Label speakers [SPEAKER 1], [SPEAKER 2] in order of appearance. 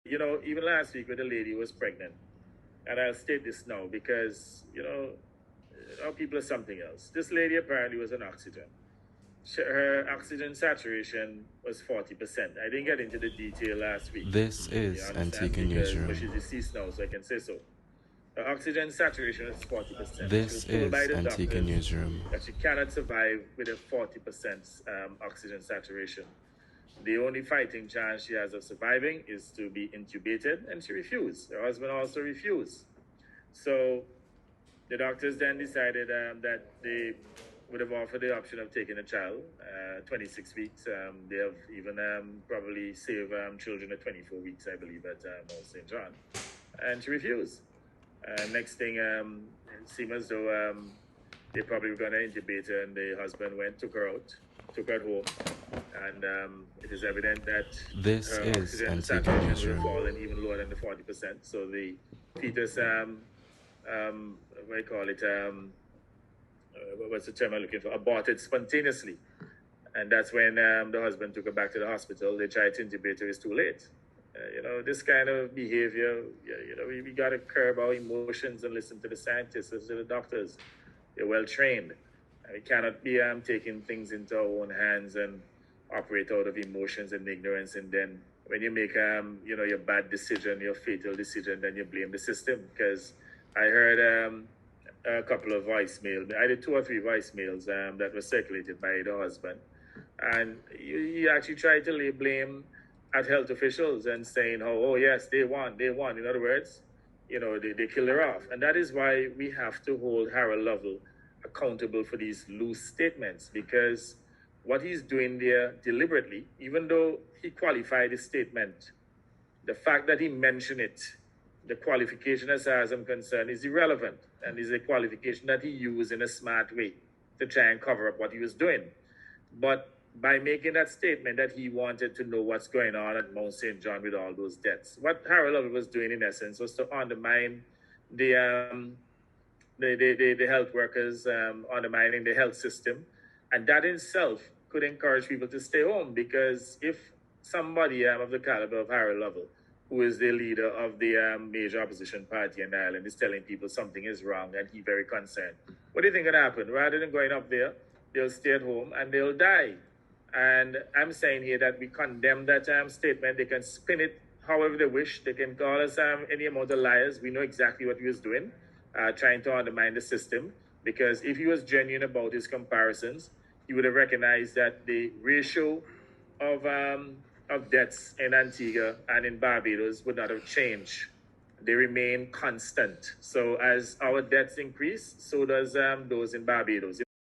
[SPEAKER 1] even last week when the lady was pregnant, and I'll state this now because, our people are something else. This lady apparently was on oxygen. Her oxygen saturation was 40%. I didn't get into the detail last week.
[SPEAKER 2] This
[SPEAKER 1] You
[SPEAKER 2] is
[SPEAKER 1] understand?
[SPEAKER 2] Antigua
[SPEAKER 1] But she's
[SPEAKER 2] Newsroom.
[SPEAKER 1] deceased now, so I can say so. Her oxygen saturation is 40%. She was
[SPEAKER 2] This
[SPEAKER 1] told by
[SPEAKER 2] is
[SPEAKER 1] the
[SPEAKER 2] Antigua
[SPEAKER 1] doctors
[SPEAKER 2] Newsroom.
[SPEAKER 1] that she cannot survive with a 40% oxygen saturation. The only fighting chance she has of surviving is to be intubated, and she refused. Her husband also refused. So the doctors then decided that they would have offered the option of taking a child, 26 weeks. They have even probably saved children at 24 weeks, I believe, at Mount St. John. And she refused. Next thing, it seemed as though they probably were going to intubate her, and the husband took her home. And it is evident that
[SPEAKER 2] This
[SPEAKER 1] her
[SPEAKER 2] is
[SPEAKER 1] oxygen
[SPEAKER 2] Antigua
[SPEAKER 1] saturation would have
[SPEAKER 2] Newsroom.
[SPEAKER 1] fallen even lower than the 40%. So the fetus, what do you call it? What's the term I'm looking for? Aborted spontaneously. And that's when the husband took her back to the hospital. They tried to intubate her. It's too late. This kind of behavior, we got to curb our emotions and listen to the scientists, listen to the doctors. They're well trained. We cannot be taking things into our own hands and operate out of emotions and ignorance. And then when you make your bad decision, your fatal decision, then you blame the system. Because I heard a couple of voicemails, either 2 or 3 voicemails that were circulated by the husband. And you actually try to lay blame at health officials and saying, oh yes, they won. In other words, they killed her off. And that is why we have to hold Harold Lovell accountable for these loose statements, because what he's doing there deliberately, even though he qualified his statement, the fact that he mentioned it, the qualification as far as I'm concerned is irrelevant, and is a qualification that he used in a smart way to try and cover up what he was doing. But by making that statement that he wanted to know what's going on at Mount St. John with all those deaths, what Harold Lovell was doing in essence was to undermine the health workers, undermining the health system, and that in itself could encourage people to stay home, because if somebody of the caliber of Harold Lovell, who is the leader of the major opposition party in Ireland, is telling people something is wrong and he's very concerned, what do you think will happen? Rather than going up there, they'll stay at home and they'll die. And I'm saying here that we condemn that statement. They can spin it however they wish. They can call us any amount of liars. We know exactly what he was doing, trying to undermine the system. Because if he was genuine about his comparisons, he would have recognized that the ratio of deaths in Antigua and in Barbados would not have changed. They remain constant. So as our deaths increase, so does those in Barbados.